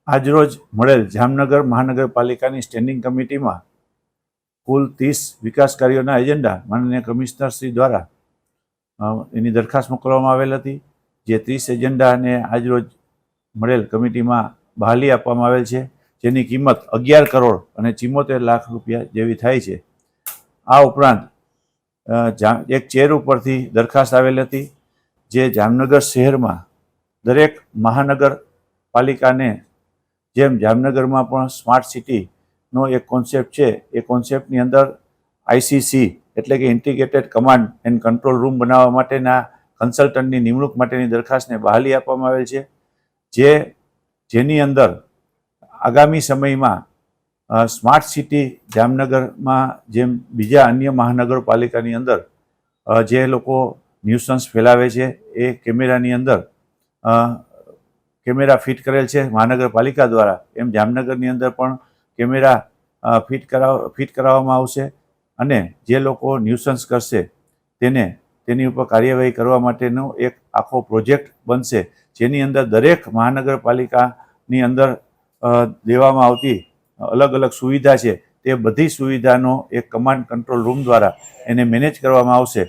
આજરોજ મળેલ જામનગર મહાનગરપાલિકાની સ્ટેન્ડિંગ કમિટીમાં કુલ 30 વિકાસ કાર્યોના એજન્ડા માનનીય કમિશનર શ્રી દ્વારા એની દરખાસ્ત મોકલવામાં આવેલ હતી, જે 30 એજન્ડાને આજરોજ મળેલ કમિટીમાં બહાલી આપવામાં આવેલ છે, જેની કિંમત 11 કરોડ અને 74 લાખ રૂપિયા જેવી થાય છે. આ ઉપરાંત એક ચેર ઉપરથી દરખાસ્ત આવેલ હતી, જે જામનગર શહેરમાં દરેક મહાનગરપાલિકાને જેમ જામનગરમાં પણ સ્માર્ટ સિટીનો એક કોન્સેપ્ટ છે, એ કોન્સેપ્ટની અંદર આઈસીસી એટલે કે integrated command and control room બનાવવા માટેના કન્સલ્ટન્ટની નિમણૂક માટેની દરખાસ્તને બહાલી આપવામાં આવેલ છે, જેની અંદર આગામી સમયમાં સ્માર્ટ સિટી જામનગરમાં જેમ બીજા અન્ય મહાનગરપાલિકાની અંદર જે લોકો ન્યુસન્સ ફેલાવે છે એ કેમેરાની અંદર કેમેરા ફિટ કરેલ છે મહાનગરપાલિકા દ્વારા, એમ જામનગરની અંદર પણ કેમેરા ફિટ કરાવવામાં આવશે અને જે લોકો ન્યુસન્સ કરશે તેની ઉપર કાર્યવાહી કરવા માટેનો એક આખો પ્રોજેક્ટ બનશે, જેની અંદર દરેક મહાનગરપાલિકાની અંદર દેવામાં આવતી અલગ અલગ સુવિધા છે તે બધી સુવિધાનો એક કમાન્ડ કંટ્રોલ રૂમ દ્વારા એને મેનેજ કરવામાં આવશે